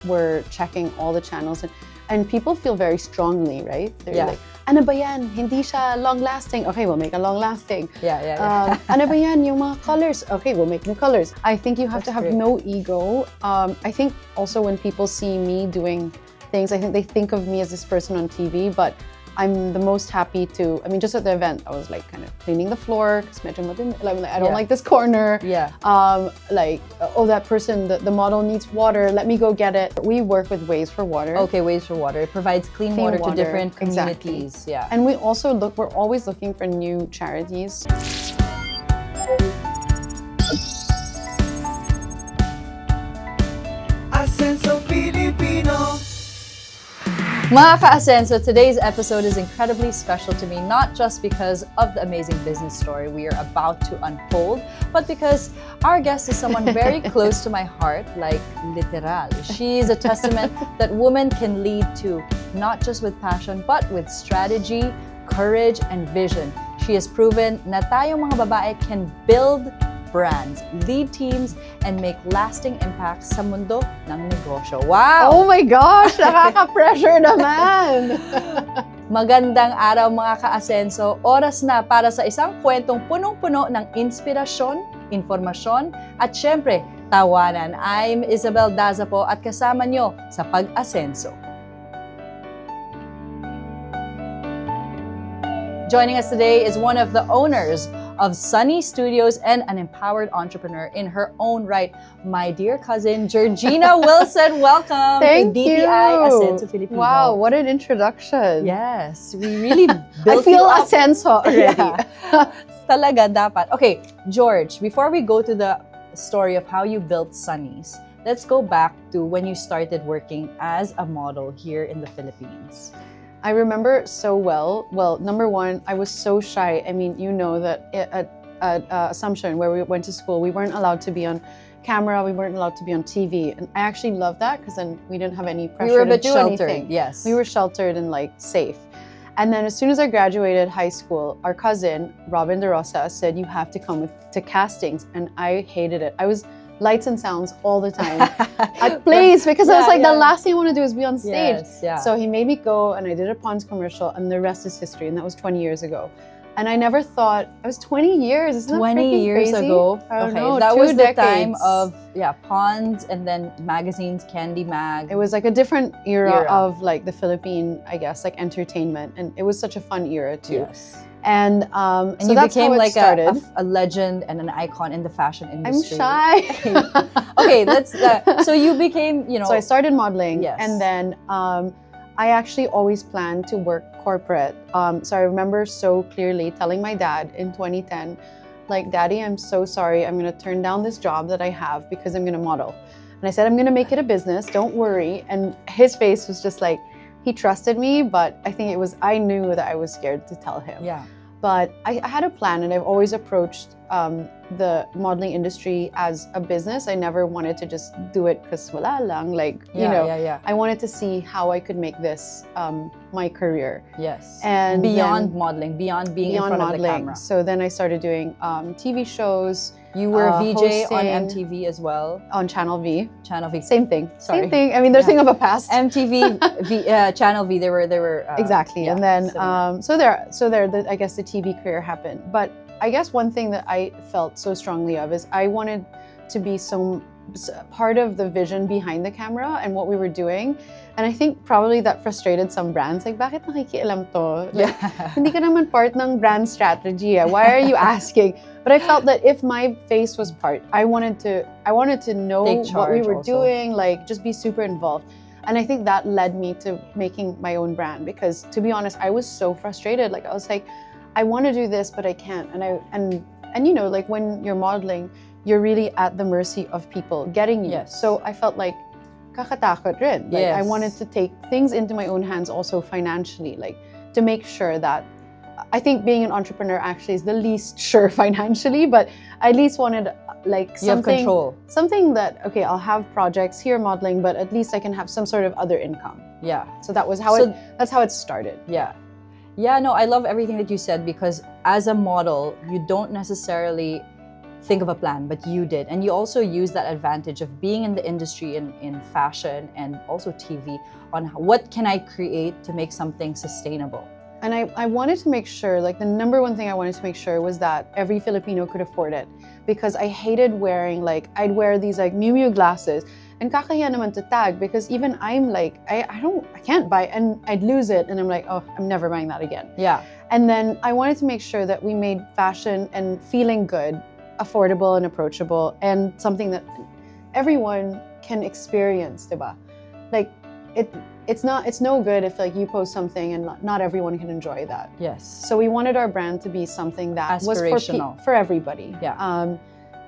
we're checking all the channels and people feel very strongly, right? They're like, ano ba yan? Hindi siya long-lasting. Okay, we'll make a long-lasting. Ano ba yan? Yung mga colors. Okay, we'll make new colors. I think you have to have no ego. I think also when people see me doing things, I think they think of me as this person on TV, but I'm the most happy to, I mean, just at the event, I was like kind of cleaning the floor, because I don't like this corner. Like, oh, that person, the model needs water, let me go get it. We work with Ways for Water. Okay, Ways for Water. It provides clean water to different communities. Exactly. And we also we're always looking for new charities. Asenso Pilipino. Mga ka-Asenso, today's episode is incredibly special to me, not just because of the amazing business story we are about to unfold, but because our guest is someone very close to my heart, like literal. She is a testament that women can lead to, not just with passion, but with strategy, courage, and vision. She has proven na tayong mga babae can build brands, lead teams, and make lasting impacts sa mundo ng negosyo. Wow! Oh my gosh! Nakaka-pressure naman! Magandang araw mga ka-Asenso. Oras na para sa isang kwentong punong-puno ng inspirasyon, informasyon, at syempre, tawanan. I'm Isabel Daza po at kasama nyo sa Pag-Asenso. Joining us today is one of the owners of Sunny Studios and an empowered entrepreneur in her own right, my dear cousin, Georgina Wilson. Welcome to DTI Asenso Pilipino. Wow, what an introduction. Yes, we really built I feel you up. Asenso already. Yeah. Talaga dapat. Okay, George, before we go to the story of how you built Sunnies, let's go back to when you started working as a model here in the Philippines. I remember so well. Well, number one, I was so shy. I mean, you know that at Assumption, where we went to school, we weren't allowed to be on camera, we weren't allowed to be on TV. And I actually loved that because then we didn't have any pressure to do anything. Yes. We were sheltered and like safe. And then as soon as I graduated high school, our cousin, Robin De Rosa, said, you have to come to castings. And I hated it. I was lights and sounds all the time at plays because I was like, the last thing I want to do is be on stage. So he made me go and I did a Pond's commercial and the rest is history. And that was 20 years ago. And I never thought, it was 20 years. Isn't that 20 years crazy? ago. I don't know, that 2 was the decades. time of Ponds and then magazines, Candy Mag. It was like a different era of like the Philippine, I guess, like entertainment. And it was such a fun era too. Yes. And so you that's became like a legend and an icon in the fashion industry. I'm shy. Okay, let's. So you became, So I started modeling, and then I actually always planned to work corporate. So I remember so clearly telling my dad in 2010, like, Daddy, I'm so sorry. I'm going to turn down this job that I have because I'm going to model. And I said, I'm going to make it a business. Don't worry. And his face was just like, he trusted me, but I think I knew that I was scared to tell him. Yeah. But I had a plan and I've always approached the modeling industry as a business. I never wanted to just do it because wala lang, like, you know, I wanted to see how I could make this my career. Yes. And beyond modeling, beyond being in front of the camera. So then I started doing TV shows. You were a VJ hosting, on MTV as well. On Channel V. Channel V. Same thing. Sorry. Same thing. I mean, they're thing of a past. MTV, Channel V. They were exactly. And then so there. I guess the TV career happened. But I guess one thing that I felt so strongly of is I wanted to be part of the vision behind the camera and what we were doing. And I think probably that frustrated some brands. Like, bakit nakikialam to? Like, hindi ka naman part ng brand strategy. Why are you asking? But I felt that if my face was part, I wanted to know what we were doing, like just be super involved. And I think that led me to making my own brand because, to be honest, I was so frustrated. Like, I was like, I want to do this, but I can't. And you know, like when you're modeling, you're really at the mercy of people getting you. Yes. So I felt like kakatakot rin. Like I wanted to take things into my own hands also financially, like to make sure that I think being an entrepreneur actually is the least sure financially, but I at least wanted like something that, okay, I'll have projects here modeling, but at least I can have some sort of other income. Yeah. So that was that's how it started. Yeah. Yeah, no, I love everything that you said because as a model, you don't necessarily think of a plan, but you did. And you also use that advantage of being in the industry in fashion and also TV on what can I create to make something sustainable. And I wanted to make sure, like the number one thing I wanted to make sure was that every Filipino could afford it. Because I hated wearing, like, I'd wear these like Miu Miu glasses and kakahiya naman to tag, because even I'm like, I can't buy, and I'd lose it and I'm like, oh, I'm never buying that again. Yeah. And then I wanted to make sure that we made fashion and feeling good, affordable and approachable, and something that everyone can experience, diba? Like, it's no good if like you post something and not everyone can enjoy that. Yes. So we wanted our brand to be something that was for everybody. Yeah.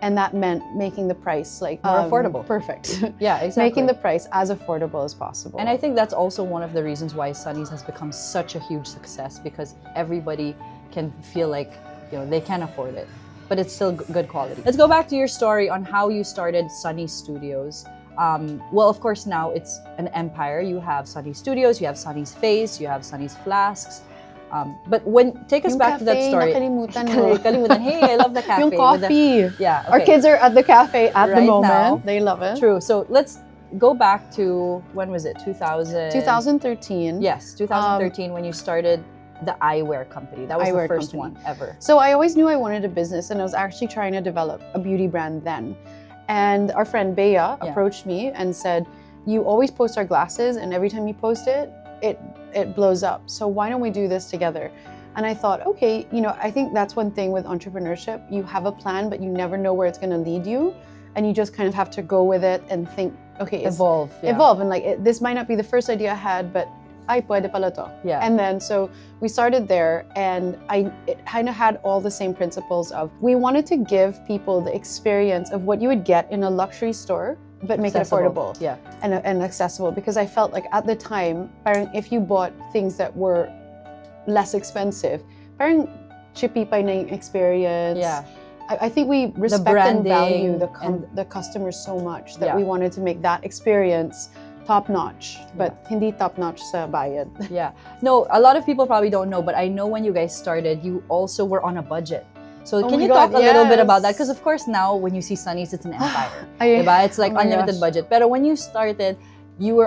And that meant making the price like more affordable. Perfect. Yeah, exactly. Making the price as affordable as possible. And I think that's also one of the reasons why Sunnies has become such a huge success, because everybody can feel like, you know, they can afford it, but it's still good quality. Let's go back to your story on how you started Sunnies Studios. Well, of course, now it's an empire. You have Sunnies Studios, you have Sunnies Face, you have Sunnies Flasks. But take us back to that story. Nakalimutan mo. Kalimutan. Hey, I love the cafe. Yung coffee. Yeah. Our Okay. kids are at the cafe at the Right moment. now. They love it. True. So let's go back to, when was it? 2013. Yes, 2013 when you started the Eyewear company. That was the Eyewear first company. one ever. So I always knew I wanted a business, and I was actually trying to develop a beauty brand then. And our friend Bea approached me and said, you always post our glasses, and every time you post it, it blows up. So why don't we do this together? And I thought, okay, you know, I think that's one thing with entrepreneurship. You have a plan, but you never know where it's going to lead you. And you just kind of have to go with it and think, okay, Evolve. And like, this might not be the first idea I had, but ay, pwede pala to. Yeah. And then, so we started there, and it kind of had all the same principles of, we wanted to give people the experience of what you would get in a luxury store, but make it affordable and accessible. Because I felt like at the time, parang if you bought things that were less expensive, parang chippy pa na yung experience. Yeah. I think we respect and value the customers so much that we wanted to make that experience top-notch, but hindi top-notch sa bayad. Yeah. No, a lot of people probably don't know, but I know when you guys started, you also were on a budget. So can you talk a little bit about that? Because of course now when you see Sunnies, it's an empire. Diba? It's like unlimited budget. But when you started, you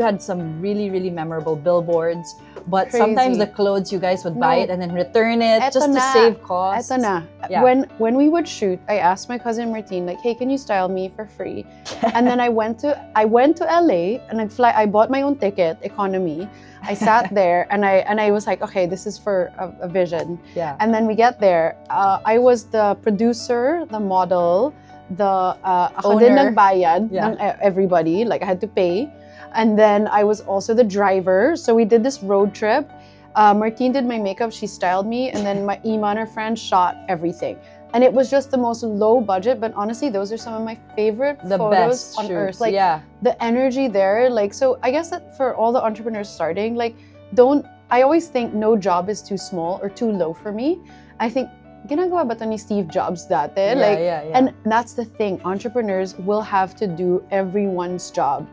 had some really, really memorable billboards. But sometimes the clothes, you guys would buy it and then return it just to save costs. Eto na. Yeah. When we would shoot, I asked my cousin Martine, like, hey, can you style me for free? And then I went to LA and I bought my own ticket, economy. I sat there and I was like, okay, this is for a vision. Yeah. And then we get there. I was the producer, the model, ako din nagbayad ng everybody, like I had to pay. And then I was also the driver. So we did this road trip. Martine did my makeup, she styled me, and then my Iman, her friend, shot everything. And it was just the most low budget, but honestly, those are some of my favorite photos on earth. Like the energy there, like, so I guess that for all the entrepreneurs starting, like, I always think no job is too small or too low for me. I think, ginagawa ba to ni Steve Jobs dati? And that's the thing, entrepreneurs will have to do everyone's job.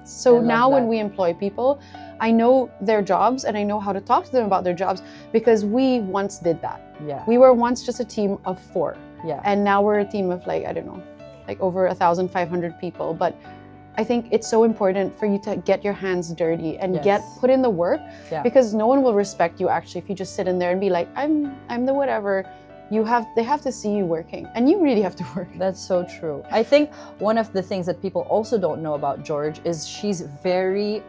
So now when we employ people, I know their jobs and I know how to talk to them about their jobs because we once did that. Yeah. We were once just a team of 4. Yeah. And now we're a team of like, I don't know, like over 1,500 people. But I think it's so important for you to get your hands dirty and put in the work because no one will respect you actually if you just sit in there and be like, I'm the whatever. They have to see you working, and you really have to work. That's so true. I think one of the things that people also don't know about George is she's very,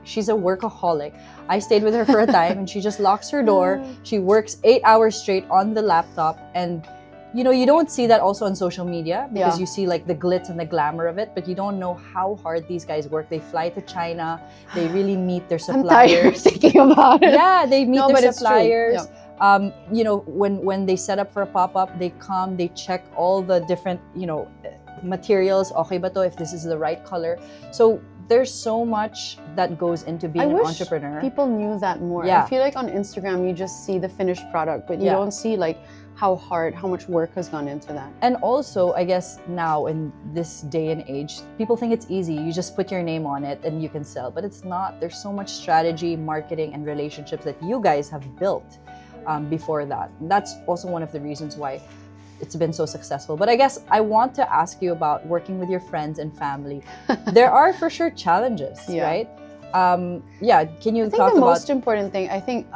she's a workaholic. I stayed with her for a time and she just locks her door. She works 8 hours straight on the laptop, and you don't see that also on social media because you see like the glitz and the glamour of it, but you don't know how hard these guys work. They fly to China, they really meet their suppliers. I'm tired thinking about it. Yeah, they meet their suppliers. It's true. When they set up for a pop-up, they come, they check all the different, materials. Okay ba to, if this is the right color. So there's so much that goes into being an entrepreneur. People knew that more. Yeah. I feel like on Instagram, you just see the finished product, but you don't see like how much work has gone into that. And also, I guess now in this day and age, people think it's easy. You just put your name on it and you can sell, but it's not. There's so much strategy, marketing, and relationships that you guys have built before that. And that's also one of the reasons why it's been so successful. But I guess I want to ask you about working with your friends and family. There are for sure challenges, right? Can you I think talk the about most important thing, I think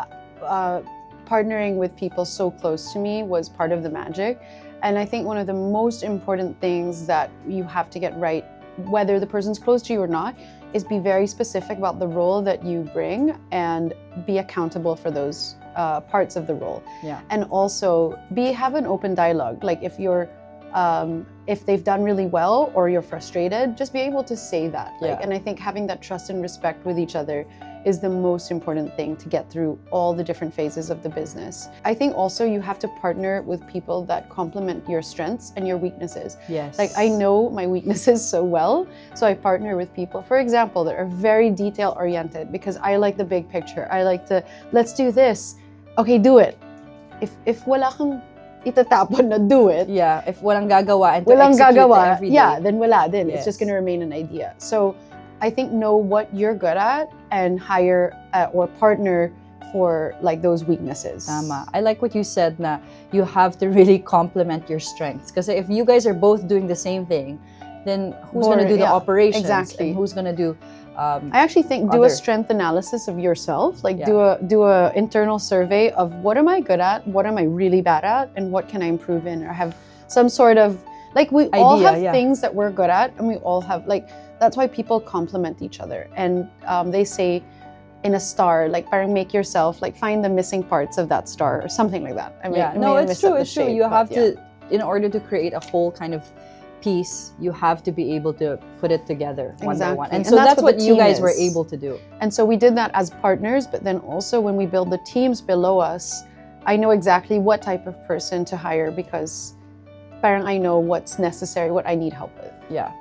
partnering with people so close to me was part of the magic. And I think one of the most important things that you have to get right, whether the person's close to you or not, is be very specific about the role that you bring and be accountable for those parts of the role. Yeah. And also have an open dialogue. Like if you're if they've done really well or you're frustrated, just be able to say that. Like, and I think having that trust and respect with each other is the most important thing to get through all the different phases of the business. I think also you have to partner with people that complement your strengths and your weaknesses. Yes. Like I know my weaknesses so well, so I partner with people, for example, that are very detail oriented because I like the big picture. I like to, let's do this. Okay, do it. If wala kang itatapon na do it. Yeah, if walang gagawa and to Walang execute gagawa, every day. yeah, then wala din. Yes. It's just gonna remain an idea. So I think know what you're good at and hire or partner for like those weaknesses. Tama. I like what you said na you have to really complement your strengths. Because if you guys are both doing the same thing, then who's going to do the operations? Exactly. And who's going to do I actually think do a strength analysis of yourself. Like do a internal survey of what am I good at, what am I really bad at, and what can I improve in, or have some sort of like we all have things that we're good at, and we all have like that's why people complement each other. And they say in a star, like parang make yourself like find the missing parts of that star or something like that. I mean, it's true. It's true. You have to, in order to create a whole kind of piece, you have to be able to put it together one by one. And so that's what you guys were able to do. And so we did that as partners, but then also when we build the teams below us, I know exactly what type of person to hire because parang I know what's necessary, what I need help with. Yeah.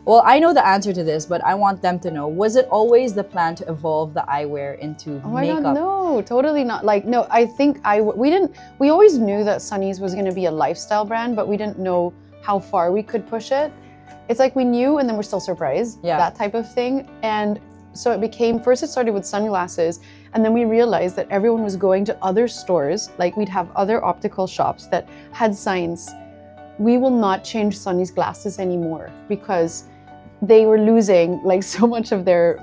Well, I know the answer to this, but I want them to know, was it always the plan to evolve the eyewear into makeup? Oh my God, no, totally not. Like, no, I think we always knew that Sunnies was going to be a lifestyle brand, but we didn't know how far we could push it. It's like we knew and then we're still surprised, that type of thing. And so it became, first it started with sunglasses, and then we realized that everyone was going to other stores, like we'd have other optical shops that had signs, we will not change Sunnies glasses anymore, because they were losing like so much of their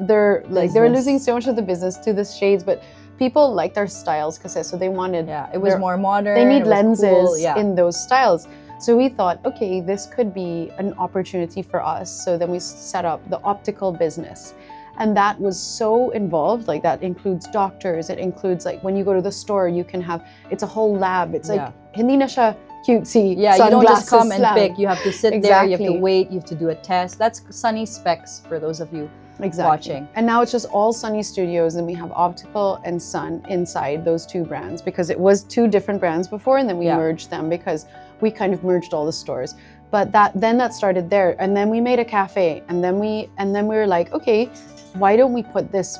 like they were losing so much of the business to the shades, but people liked our styles kasi so they wanted it was more modern. They need lenses cool, in those styles. So we thought, okay, this could be an opportunity for us. So then we set up the optical business. And that was so involved, like that includes doctors, it includes like when you go to the store, you can have, it's a whole lab. It's like, hindi na siya cutesy. Yeah, you don't just come and slam. pick. You have to sit there, you have to wait, you have to do a test. That's Sunny specs for those of you watching. And now it's just all Sunny Studios, and we have optical and sun inside those two brands, because it was two different brands before, and then we merged them because we kind of merged all the stores. But then that started there, and then we made a cafe, and then we were like, okay, why don't we put this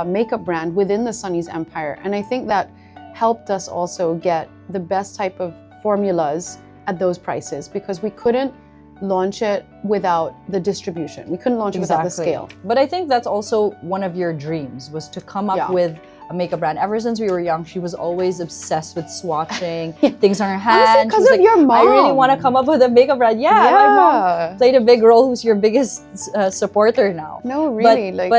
makeup brand within the Sunnies empire? And I think that helped us also get the best type of formulas at those prices, because we couldn't launch it without the distribution. We couldn't launch it without the scale. But I think that's also one of your dreams, was to come up with a makeup brand. Ever since we were young, she was always obsessed with swatching things on her hand. Because of your mom. I really want to come up with a makeup brand. Yeah, my mom played a big role. Who's your biggest supporter now? No, really.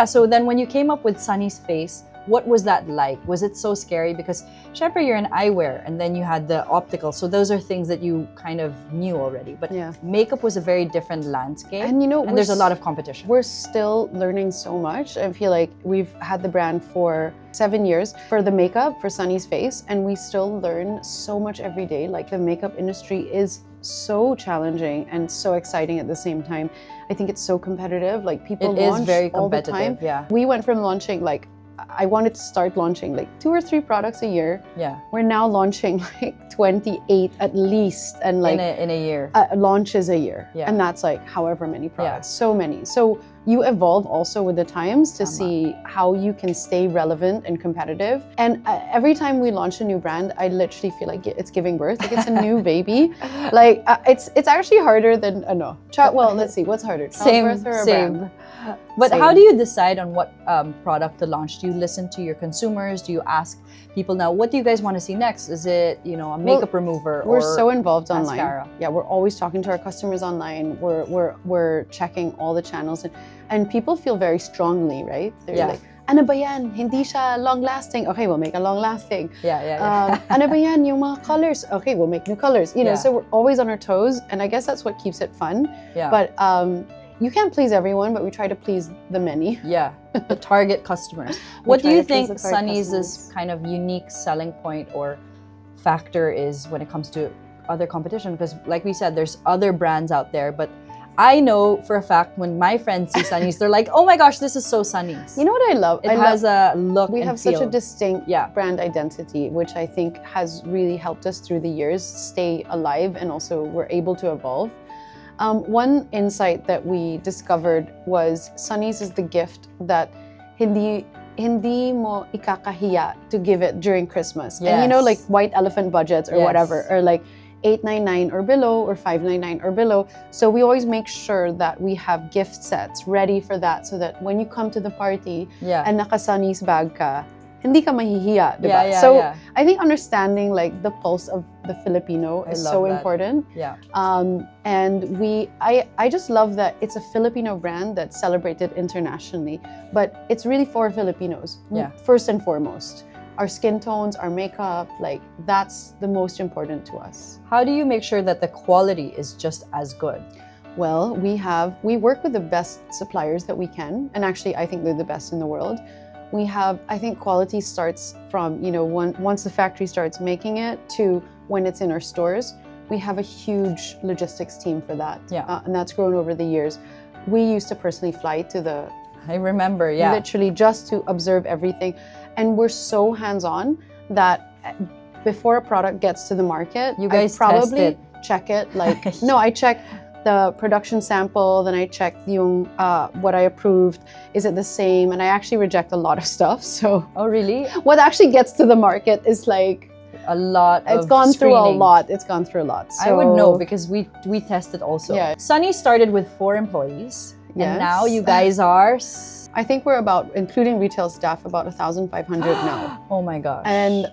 So then when you came up with Sunny's Face, what was that like? Was it so scary? Because syempre you're an eyewear, and then you had the optical. So those are things that you kind of knew already. But makeup was a very different landscape. And and there's a lot of competition. We're still learning so much. I feel like we've had the brand for 7 years for the makeup, for Sunny's Face, and we still learn so much every day. Like the makeup industry is so challenging and so exciting at the same time. I think it's so competitive. Like people launch very all the competitive. time. We went from launching I wanted to start launching like 2 or 3 products a year. We're now launching like 28 at least, and like in a year. Launches a year. And that's like however many products, so many. So you evolve also with the times to see how you can stay relevant and competitive. And every time we launch a new brand, I literally feel like it's giving birth. Like it's a new baby. Like it's actually harder than well, let's see, what's harder? Childbirth or a brand? But Same. how do you decide on what product to launch? Do you listen to your consumers? Do you ask people now, what do you guys want to see next? Is it, a makeup remover We're or so involved mascara? online. Yeah, we're always talking to our customers online. We're checking all the channels, and people feel very strongly, right? They're like, ano ba yan? Hindi siya long-lasting. Okay, we'll make a long-lasting. Yeah. Ano ba yan? Yung mga colors. Okay, we'll make new colors. Yeah. So we're always on our toes, and I guess that's what keeps it fun. Yeah. But you can't please everyone, but we try to please the many. Yeah, the target customers. What do try you to please think the target Sunnies' customers. kind of unique selling point or factor is when it comes to other competition? Because like we said, there's other brands out there, but I know for a fact when my friends see Sunnies, they're like, oh my gosh, this is so Sunnies. You know what I love? It has a look We and have feel. such a distinct Yeah. brand identity, which I think has really helped us through the years stay alive, and also we're able to evolve. One insight that we discovered was Sunnies is the gift that hindi mo ikakahiya to give it during Christmas. And like white elephant budgets or whatever, or like $8.99 or below or $5.99 or below. So we always make sure that we have gift sets ready for that, so that when you come to the party and naka-Sunnies bag ka, hindi ka mahihiya, diba? I think understanding like the pulse of the Filipino is so important. Yeah. And I just love that it's a Filipino brand that's celebrated internationally, but it's really for Filipinos. First and foremost. Our skin tones, our makeup, like that's the most important to us. How do you make sure that the quality is just as good? Well, we work with the best suppliers that we can, and actually I think they're the best in the world. I think quality starts from, once the factory starts making it to when it's in our stores. We have a huge logistics team for that. And that's grown over the years. We used to personally fly to I remember, literally just to observe everything. And we're so hands-on that before a product gets to the market, you guys probably check it. Like, no, I check the production sample, then I check what I approved. Is it the same? And I actually reject a lot of stuff. So, oh really? What actually gets to the market is like a lot. It's gone through a lot. It's gone through a lot. So, I would know because we tested also. Yeah. Sunny started with 4 employees, and Yes. now you guys are. I think we're about, including retail staff, about 1,500 now. Oh my gosh. And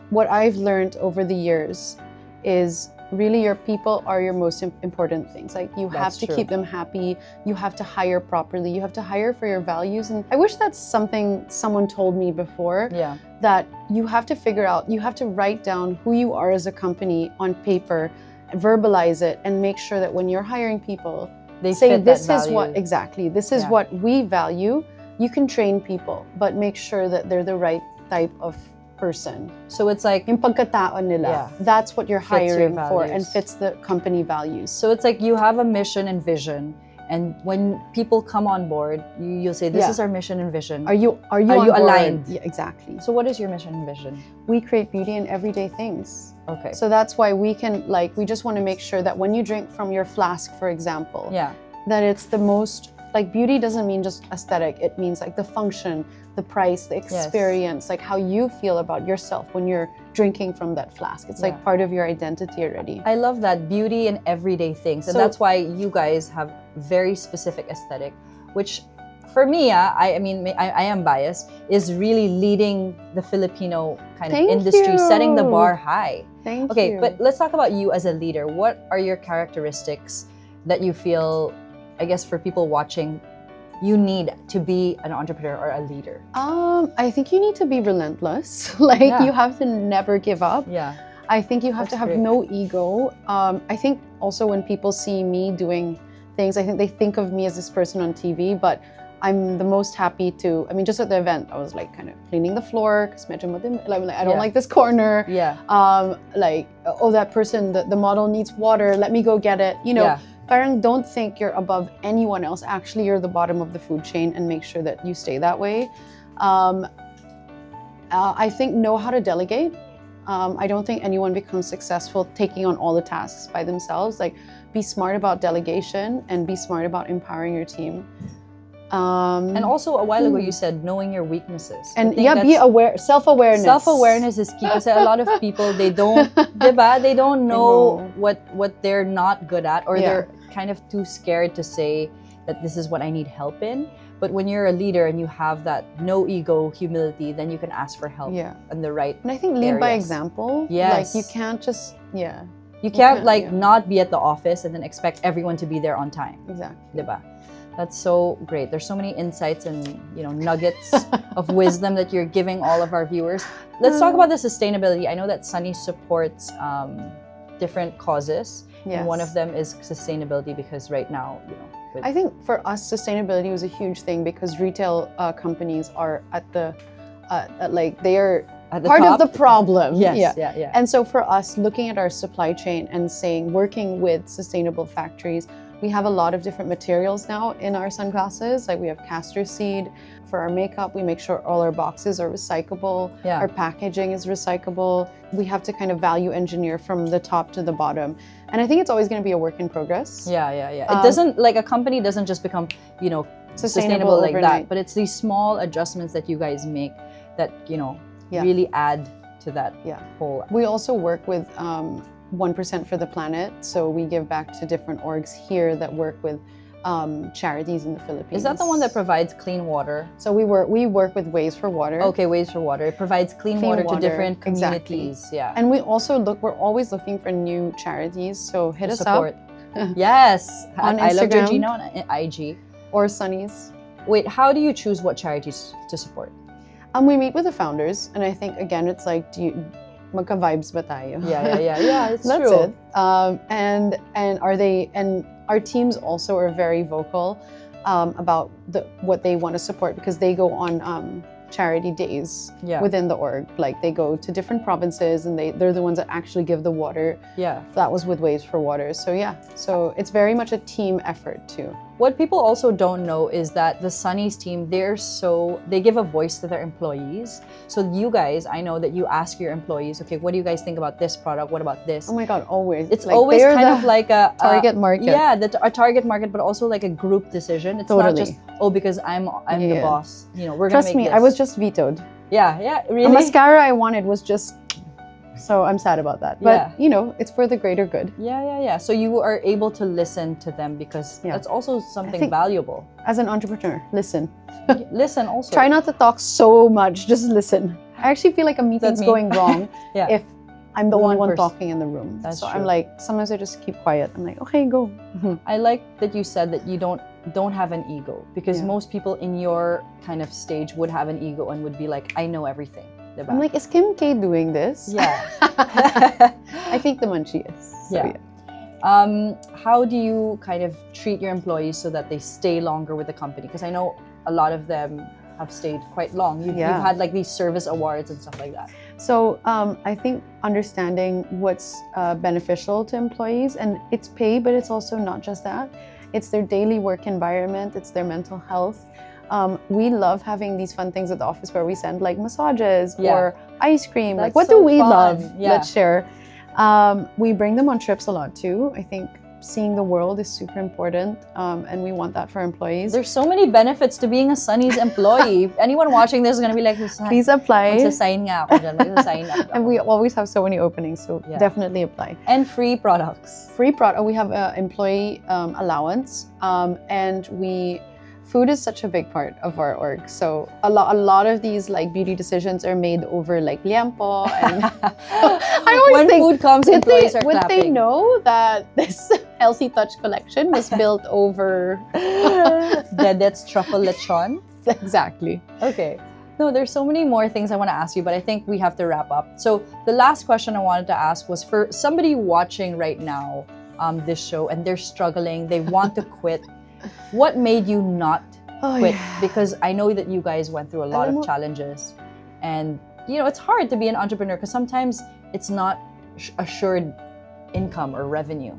what I've learned over the years is really your people are your most important things. Like you have to keep them happy. You have to hire properly. You have to hire for your values. And I wish that's something someone told me before. Yeah. That you have to figure out, you have to write down who you are as a company on paper, verbalize it, and make sure that when you're hiring people, they say fit this that is what value. Exactly. This is what we value. You can train people, but make sure that they're the right type of person. So it's like Yung pagkatao nila. That's what you're Fits your hiring for, and values. fits the company values. So it's like you have a mission and vision, and when people come on board, you'll say, "This is our mission and vision." Are you on you board? aligned? Yeah, exactly. So what is your mission and vision? We create beauty in everyday things. Okay. So that's why we can, like, we just want to make sure that when you drink from your flask, for example, that it's the most, like, beauty doesn't mean just aesthetic. It means like the function, the price, the experience, like how you feel about yourself when you're drinking from that flask. It's like part of your identity already. I love that, beauty in everyday things. And So- that's why you guys have very specific aesthetic, which for me, I mean, I am biased, is really leading the Filipino kind of Thank industry, you. setting the bar high. Thank Okay, you. but let's talk about you as a leader. What are your characteristics that you feel, I guess for people watching, you need to be an entrepreneur or a leader? I think you need to be relentless. Like you have to never give up. Yeah. I think you have to have great. no ego. I think also when people see me doing things, I think they think of me as this person on TV, but I'm the most happy to, I mean, just at the event, I was like kind of cleaning the floor because I don't like this corner. Yeah. Like, oh, that person, the model needs water, let me go get it. You know, parang don't think you're above anyone else. Actually, you're the bottom of the food chain, and make sure that you stay that way. I think know how to delegate. I don't think anyone becomes successful taking on all the tasks by themselves. Like, be smart about delegation and be smart about empowering your team. And also, a while ago, you said knowing your weaknesses. And be aware, self-awareness. Self-awareness is key because a lot of people, they don't, diba? They don't know what they're not good at, or they're kind of too scared to say that this is what I need help in. But when you're a leader and you have that no ego humility, then you can ask for help in the right And I think lead by areas. example. Yes. Like you can't just, You can't can't, like not be at the office and then expect everyone to be there on time. Exactly. Diba? That's so great. There's so many insights and nuggets of wisdom that you're giving all of our viewers. Let's talk about the sustainability. I know that Sunnies supports different causes, and one of them is sustainability because right now, I think for us, sustainability was a huge thing because retail companies are at the, they are at the part top. of the problem. Yes, yeah. yeah. And so for us, looking at our supply chain and working with sustainable factories, we have a lot of different materials now in our sunglasses. Like we have castor seed. For our makeup, we make sure all our boxes are recyclable. Yeah. Our packaging is recyclable. We have to kind of value engineer from the top to the bottom. And I think it's always going to be a work in progress. Yeah. It doesn't, like a company doesn't just become, sustainable like overnight. that. But it's these small adjustments that you guys make that, really add to that whole. We also work with 1% for the planet. So we give back to different orgs here that work with charities in the Philippines. Is that the one that provides clean water? So we work with Ways for Water. Okay, Ways for Water. It provides clean water to different exactly. communities. Yeah. And we also we're always looking for new charities. So hit us support. up. Yes. On I love Instagram. Georgina on IG. Or Sunnies. Wait, how do you choose what charities to support? We meet with the founders, and I think again it's like, magka-vibes ba tayo? Yeah. It's That's true. it. And our teams also are very vocal about what they want to support because they go on charity days within the org. Like they go to different provinces and they're the ones that actually give the water. Yeah. That was with Waves for Water. So it's very much a team effort too. What people also don't know is that the Sunnies team, they give a voice to their employees. So you guys, I know that you ask your employees, okay, what do you guys think about this product? What about this? Oh my God, always. It's like always kind of like a target market. Yeah, a target market, but also like a group decision. It's not just, because I'm the boss. We're gonna make Trust me, this. I was just vetoed. Yeah, really. The mascara I wanted was just. So I'm sad about that. But, it's for the greater good. Yeah. So you are able to listen to them because that's also something valuable. As an entrepreneur, listen. Listen also. Try not to talk so much, just listen. I actually feel like a meeting's going wrong if I'm the only one talking in the room. That's so true. I'm like, sometimes I just keep quiet. I'm like, okay, go. I like that you said that you don't have an ego because most people in your kind of stage would have an ego and would be like, I know everything. Diba? I'm like, is Kim K doing this? Yeah. I think the munchie is. So, How do you kind of treat your employees so that they stay longer with the company? Because I know a lot of them have stayed quite long. You've had like these service awards and stuff like that. So I think understanding what's beneficial to employees, and it's pay, but it's also not just that. It's their daily work environment. It's their mental health. We love having these fun things at the office where we send like massages or ice cream. That's like what so do we fun. love? Yeah. Let's share. We bring them on trips a lot too. I think seeing the world is super important, and we want that for employees. There's so many benefits to being a Sunnies employee. Anyone watching this is gonna be like, please apply. Magsasign nga ako dyan. Magsasign ako. And we always have so many openings, so definitely apply. And free products. Free product. We have an employee allowance, and food is such a big part of our org. So a lot of these like beauty decisions are made over like liempo. And I always when think, food comes, employees are would clapping. they know that this Healthy Touch collection was built over Dedet's truffle lechon? Exactly. Okay. No, there's so many more things I want to ask you, but I think we have to wrap up. So the last question I wanted to ask was for somebody watching right now this show and they're struggling, they want to quit. What made you not quit? Because I know that you guys went through a lot of challenges. And, it's hard to be an entrepreneur because sometimes it's not assured income or revenue.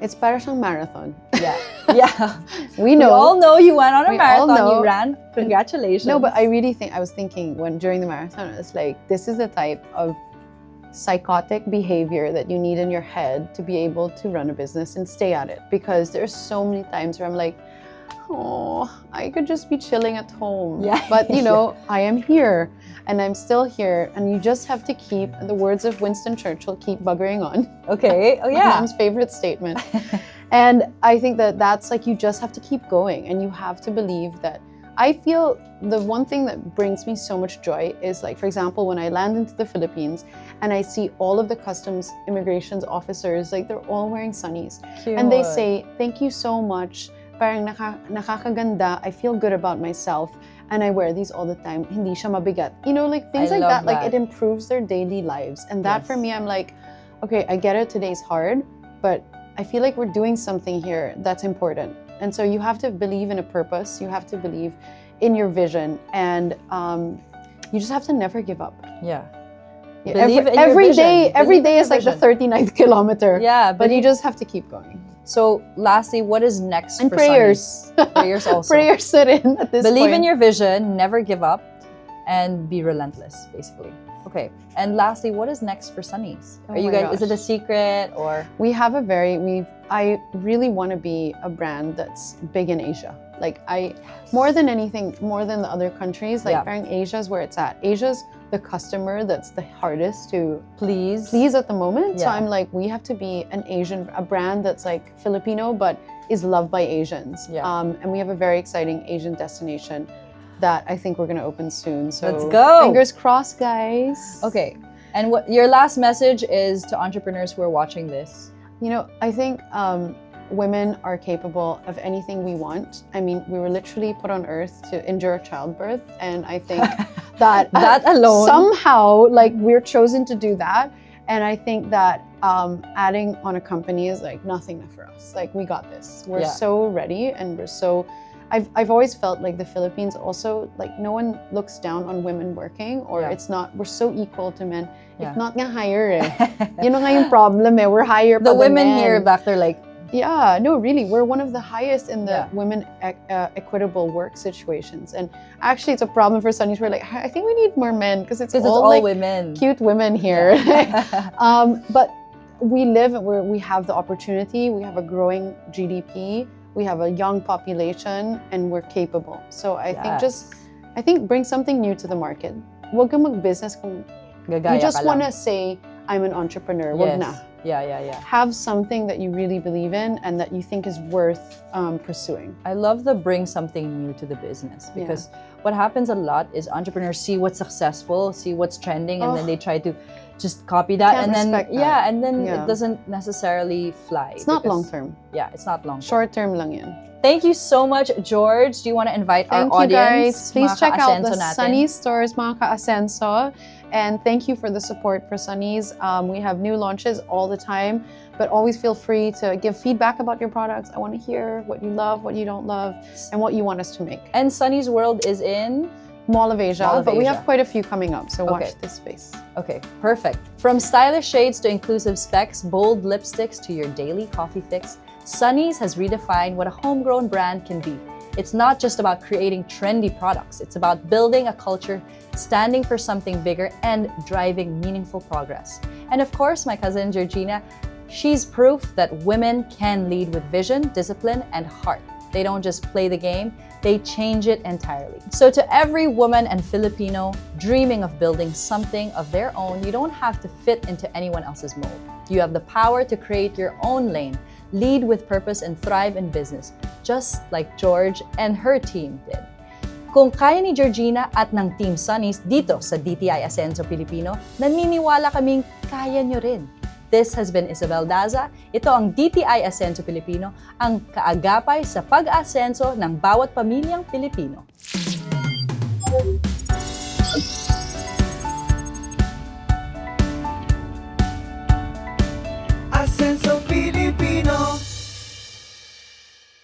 It's para siyang marathon. Yeah. We know. We all know you went on a We all marathon. know. You ran. Congratulations. No, but I really think, I was thinking during the marathon, it's like, this is the type of psychotic behavior that you need in your head to be able to run a business and stay at it. Because there's so many times where I'm like, oh, I could just be chilling at home. Yeah. But, I am here and I'm still here. And you just have to keep, in the words of Winston Churchill, keep buggering on. Okay. Oh, My yeah. mom's favorite statement. And I think that that's like, you just have to keep going and you have to believe that. I feel the one thing that brings me so much joy is like, for example, when I land into the Philippines and I see all of the customs immigrations officers, like they're all wearing Sunnies. Cute. And they say, thank you so much. Parang nakakaganda, I feel good about myself. And I wear these all the time. Hindi siya mabigat. You know, like things I like love that, like it improves their daily lives. And that for me, I'm like, okay, I get it, today's hard, but I feel like we're doing something here that's important. And so you have to believe in a purpose. You have to believe in your vision. And you just have to never give up. Yeah. Believe in your every vision. day, every Believe in day your is like the vision. 39th kilometer. Yeah, But you just have to keep going. So lastly, what is next And for prayers. Sunnies? Prayers also. Prayers sit in at this Believe point. in your vision, never give up, and be relentless, basically. Okay. And lastly, what is next for Sunnies? Oh Are you my guys? Is it a gosh. secret or? We have a I really want to be a brand that's big in Asia. Like more than anything, more than the other countries, like parang Asia is where it's at. Asia's the customer that's the hardest to please at the moment. So I'm like, we have to be a brand that's like Filipino, but is loved by Asians. Yeah. And we have a very exciting Asian destination that I think we're going to open soon. So Let's go. Fingers crossed, guys. Okay. And what your last message is to entrepreneurs who are watching this? You know, I think women are capable of anything we want. I mean, we were literally put on earth to endure childbirth. And I think that That alone. somehow, like, we're chosen to do that. And I think that adding on a company is like nothing for us. Like, we got this. We're so ready, and we're so... I've always felt like the Philippines also, like, no one looks down on women working, or it's not, we're so equal to men. If not nga higher eh. Yun nga yung problem eh, we're higher The pa than women men. here back, they're like, Yeah, no, really, we're one of the highest in the women equitable work situations. And actually, it's a problem for Sunnies. We're like, I think we need more men because it's all like women. cute women here. But we live where we have the opportunity. We have a growing GDP. We have a young population, and we're capable. So I think bring something new to the market. Huwag kang mag-business kung Gagaya you just ka lang. want to say, I'm an entrepreneur. Wag na. Yeah. Have something that you really believe in and that you think is worth pursuing. I love the bring something new to the business, because what happens a lot is entrepreneurs see what's successful, see what's trending, and then they try to just copy that, Can't and then respect that. and then it doesn't necessarily fly. It's not long term. Yeah, it's not long term. Short term lang yan. Thank you so much, George. Do you want to invite our Thank you audience? guys. Please mga check out the ka-Asenso natin? Sunnies stores, mga ka-Asenso. And thank you for the support for Sunnies. We have new launches all the time, but always feel free to give feedback about your products. I want to hear what you love, what you don't love, and what you want us to make. And Sunnies World is in? Mall of Asia, Mall of but we Asia. have quite a few coming up, so watch this space. Okay, perfect. From stylish shades to inclusive specs, bold lipsticks to your daily coffee fix, Sunnies has redefined what a homegrown brand can be. It's not just about creating trendy products. It's about building a culture, standing for something bigger, and driving meaningful progress. And of course, my cousin Georgina, she's proof that women can lead with vision, discipline, and heart. They don't just play the game, they change it entirely. So to every woman and Filipino dreaming of building something of their own, you don't have to fit into anyone else's mold. You have the power to create your own lane, lead with purpose, and thrive in business, just like George and her team did. Kung kaya ni Georgina at ng Team Sunnies dito sa DTI Asenso Pilipino, naniniwala kaming kaya nyo rin. This has been Isabel Daza. Ito ang DTI Asenso Pilipino, ang kaagapay sa pag-asenso ng bawat pamilyang Pilipino.